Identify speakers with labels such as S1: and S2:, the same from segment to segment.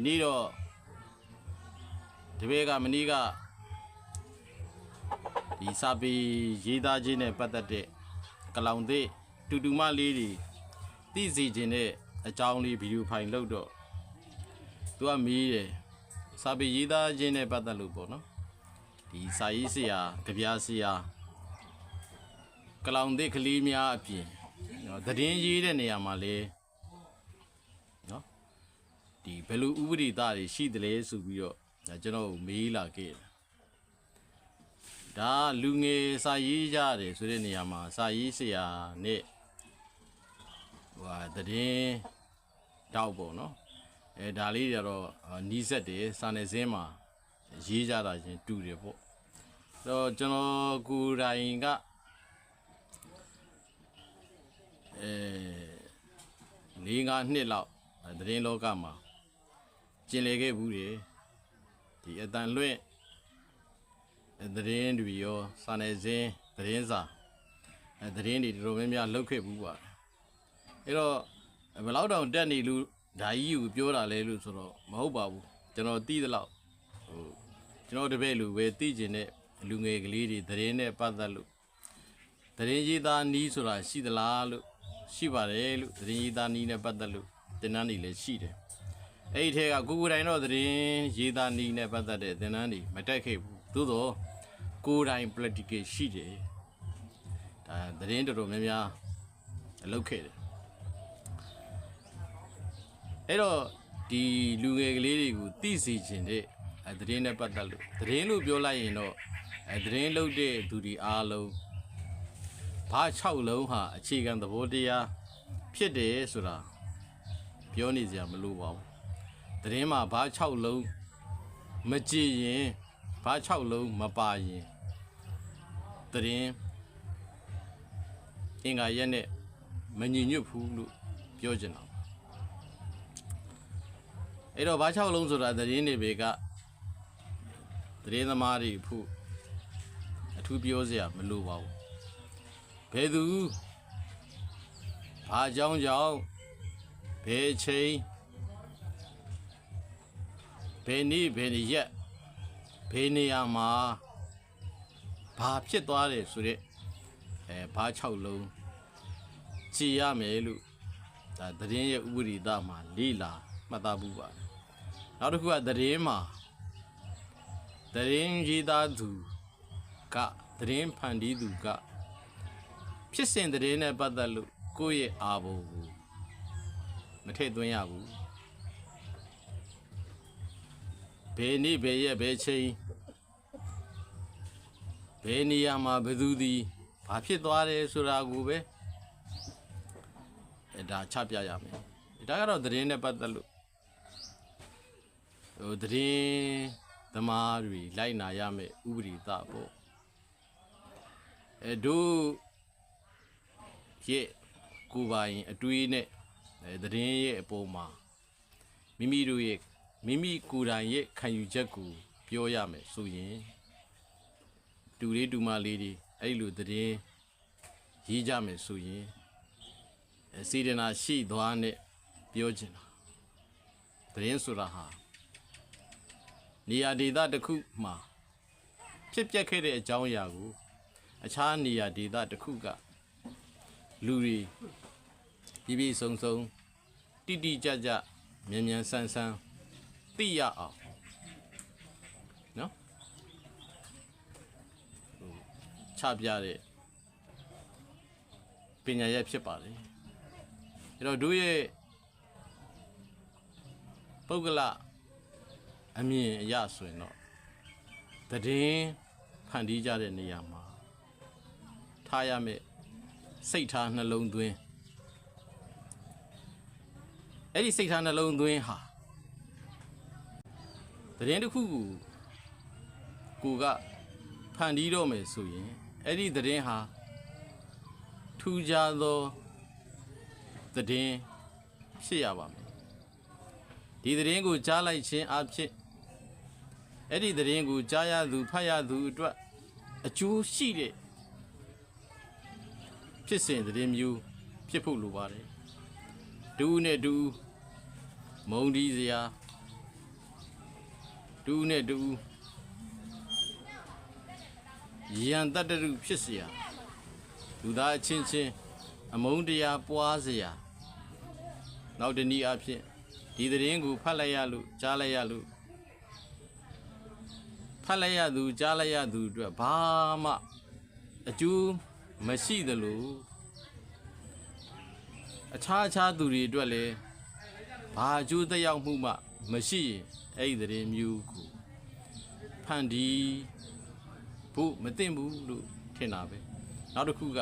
S1: နေ့တော့ဒီဘက်ကမနေ့ကဒီစာပေရေးသားခြင်းနဲ့ပတ်သက်တဲ့ကလောင်သစ်တူတူမလေးတွေသိစေခြင်းနဲ့အကြောင်းလေးဗီဒီယိုဖိုင်လုပ်တော့သူကမေးတယ်စာပေရေးသားခြင်းနဲ့ပတ်သက်လို့ပေါ့နော်ဒီစာရေးဆရာကြပြဆရာကလောင်သစ်ကလေးများအပြင်သတင်းရေးတဲ့နေရာမှာလေနော်ဒီဘယ်လိုဥပဒေသားတွေရှိတယ်လဲဆိုပြီးတော့ကျွန်တော်မေးလာခဲ့တယ်ဒါလူငယ်စာရေးကြတယ်ဆိုတဲ့နေရာမှာစာရေးဆရာနဲ့သတင်းတောက်ပေါ့နော်ဒါလေးတွေတော့နီးစက်တယ်စာနယ်ဇင်းမှာရေးကြတာချင်းတူတယ်ပေါ့တော့ကျွန်တော်ကိုယ်တိုင်က4-5 နှစ်လောက်သတင်းလောကမှာကျင်လည်ခဲ့ဘူးတယ်ဒီအတန်လွင့်သတင်းတွေရောစာနယ်ဇင်းသတင်းစာသတင်းတွေတော်တော်များများလုပ်ခဲ့ဘူးပါအဲ့တော့ဘယ်လောက်တောင်တက်နေလို့ဒါကြီးကိုပြောတာလဲလို့ဆိုတော့မဟုတ်ပါဘူးကျွန်တော်သိသလောက်ကျွန်တော်တပည့်လူပဲသိကျင်တဲ့လူငယ်ကလေးတွေသတင်းနဲ့ပတ်သက်လို့သတင်းရေးသားနီးဆိုတာရှိသလားလို့ရှိပါတယ်လို့သတင်းရေးသားနီးနဲ့ပတ်သက်လို့သင်တန်းတွေလည်းရှိတယ်အဲ့ဒီထဲကကိုယ်တိုင်တော့သတင်းရေးသားနီးနဲ့ပတ်သက်တဲ့သင်တန်းတွေမတက်ခဲ့ဘူးသို့တော့ကိုယ်တိုင် practical ရှိတယ်ဒါသတင်းတော်တော်များများလုပ်ခဲ့တယ်အဲ့တော့ဒီလူငယ်ကလေးတွေကိုသိစေခြင်းတဲ့သတင်းနဲ့ပတ်သက်လို့သတင်းလို့ပြောလိုက်ရင်တော့သတင်းလုပ်တဲ့သူတွေအားလုံးဘာ6လုံးဟာအခြေခံသဘောတရားဖြစ်တယ်ဆိုတာပြောနေစရာမလိုပါဘူးသတင်းမှာဘာ6လုံးမကြည့်ရင်ဘာ6လုံးမပါရင်သတင်းအင်္ဂါရက်နဲ့မညီညွတ်ဘူးလို့ပြောချင်တာအဲ့တော့ဘာ6လုံးဆိုတာသတင်းတွေကသတင်းသမားတွေဖို့အထူးပြောစရာမလိုပါဘူးဘယ်သူဘာကြောင့်ဘယ်ချိန်ဘယ်နေ့ဘယ်ရက်ဘယ်နေရာမှာဘာဖြစ်သွားတယ်ဆိုတဲ့ဘာ6လုံးကြည်ရမယ်လို့ဒါသတင်းရဲ့ဥပဒေသားမှာလေးလာမှတ်သားမှုပါနောက်တစ်ခုကသတင်းမှာသတင်းရေးသားသူကသတင်းဖန်တီးသူကဖြစ်စဉ်သတင်းနဲ့ပတ်သက်လို့ကိုယ့်ရဲ့အာဘော်ကိုမထည့်သွင်းရဘူးဘယ်နေ့ဘယ်ရက်ဘယ်ချိန်ဘယ်နေရာမှာဘယ်သူသည်ဘာဖြစ်သွားတယ်ဆိုတာကိုပဲဒါချပြရမယ်ဒါကတော့သတင်းနဲ့ပတ်သက်လို့သတင်းသမားတွေလိုက်နာရမယ်ဥပဒေသားပေါ့တို့ရဲ့ကိုယ်ပိုင်အတွေးနဲ့သတင်းရဲ့အပေါ်မှာမိမိကိုယ်တိုင်ရဲ့ခံယူချက်ကိုပြောရမယ်ဆိုရင်တူလေးတူမလေးတွေအဲ့လိုသတင်းရေးကြမယ်ဆိုရင်စေတနာရှိသွားနဲ့ပြောချင်တာသတင်းဆိုတာဟာနေရာဒေသတစ်ခုမှာဖြစ်ပျက်ခဲ့တဲ့အကြောင်းအရာကိုအခြားနေရာဒေသတစ်ခုကလူတွေပြည့်စုံတိတိကျကျမြန်ဆန်းသိရအောင်နော်ချပြတဲ့ပညာရပ်ဖြစ်ပါတယ်အဲ့တော့တို့ရဲ့ပုဂ္ဂလအမြင်အရဆိုရင်တော့သတင်းဖန်တီးကြတဲ့နေရာမှာထားရမယ့်စိတ်ထားနှလုံးသွင်းအဲ့ဒီစိတ်ထားနှလုံးသွင်းဟာသတင်းတစ်ခုကိုကဖန်တီးတော့မယ်ဆိုရင်အဲ့ဒီသတင်းဟာထူးခြားသောသတင်းဖြစ်ရပါမယ်ဒီသတင်းကိုကြားလိုက်ခြင်းအဖြစ်အဲ့ဒီသတင်းကိုကြားရသူဖတ်ရသူအတွက်အကျိုးရှိတဲ့ဖြစ်စဉ်သတင်းမျိုးဖြစ်ဖို့လိုပါတယ်ဒူးနဲ့ဒူးမုံဒီစရာ တူနဲ့တူရန်တတ္တရုဖြစ်เสียလူသားအချင်းချင်းအမုန်းတရားပွားเสียနောက်တနည်းအားဖြင့်ဒီသတင်းကိုဖတ်လိုက်ရလို့ကြားလိုက်ရလို့ဖတ်လိုက်ရသူကြားလိုက်ရသူအတွက်ဘာမှအကျိုးမရှိသလိုအခြားသူတွေအတွက်လည်းဘာအကျိုးသက်ရောက်မှုမှမရှိရင်အဲ့ဒီသတင်းမျိုးကိုဖန်တီးဖို့မသိဘူးလို့ထင်တာပဲနောက်တစ်ခုက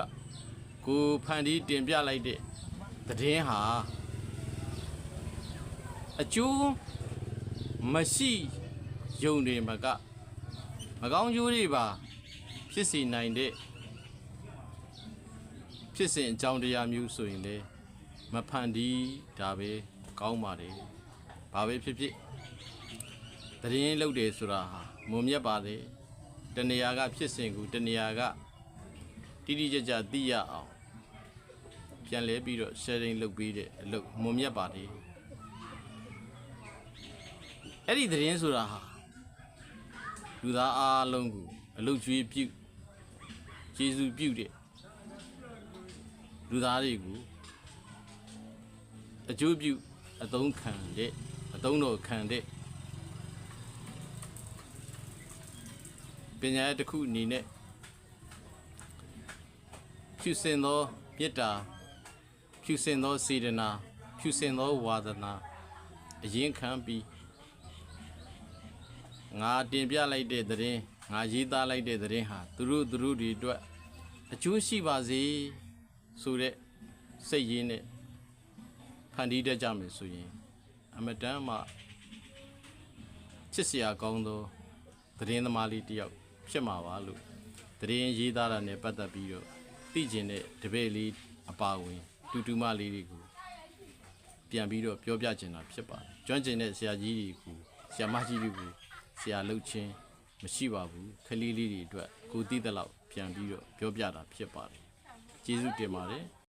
S1: ကိုဖန်တီးတင်ပြလိုက်တဲ့သတင်းဟာအကျိုးမရှိယုံနေမှာကမကောင်းကျိုးတွေပါဖြစ်စေနိုင်တဲ့ဖြစ်စဉ်အကြောင်းတရားမျိုးဆိုရင်လေမဖန်တီးဒါပဲကောင်းပါတယ်ဘာပဲဖြစ်ဖြစ်သတင်းလုပ်တယ်ဆိုတာဟာမုံမြတ်ပါတယ်တနေရာကဖြစ်စဉ်ကိုတနေရာကတိတိကျကျသိရအောင်ပြန်လဲပြီးတော့ sharing လုပ်ပေးတဲ့အလုပ်မုံမြတ်ပါတယ်အဲ့ဒီသတင်းဆိုတာဟာလူသားအားလုံးကိုအလုပ်ကျွေးပြုကျေးဇူးပြုတဲ့လူသားတွေကိုအကျိုးပြုအသုံးခံတဲ့အသုံးတော်ခံတဲ့ပညာတစ်ခုအနေနဲ့ဖြူစင်သောမေတ္တာဖြူစင်သောစေတနာဖြူစင်သောဝါဒနာအရင်ခံပြီးငါတင်ပြလိုက်တဲ့သတင်းငါရေးသားလိုက်တဲ့သတင်းဟာသူတို့တွေအတွက်အကျိုးရှိပါစေဆိုတဲ့စိတ်ရင်းနဲ့ဖန်တီးတတ်ကြမယ်ဆိုရင်အမတန်မှချစ်စရာကောင်းသောသတင်းသမားလေးတစ်ယောက်ဖြစ်မှာပါလို့သတင်းရေးသားတာနဲ့ပတ်သက်ပြီးတော့သိကျင်တဲ့တပည့်လေးအပါဝင်တူမလေးတွေကိုပြန်ပြီးတော့ပြောပြချင်တာဖြစ်ပါတယ်ကျွမ်းကျင်တဲ့ဆရာကြီးတွေကိုဆရာမကြီးတွေကိုဆရာလုပ်ချင်းမရှိပါဘူးခလေးလေးတွေအတွက်ကိုသိတဲ့လောက်ပြန်ပြီးတော့ပြောပြတာဖြစ်ပါတယ်ကျေးဇူးတင်ပါတယ်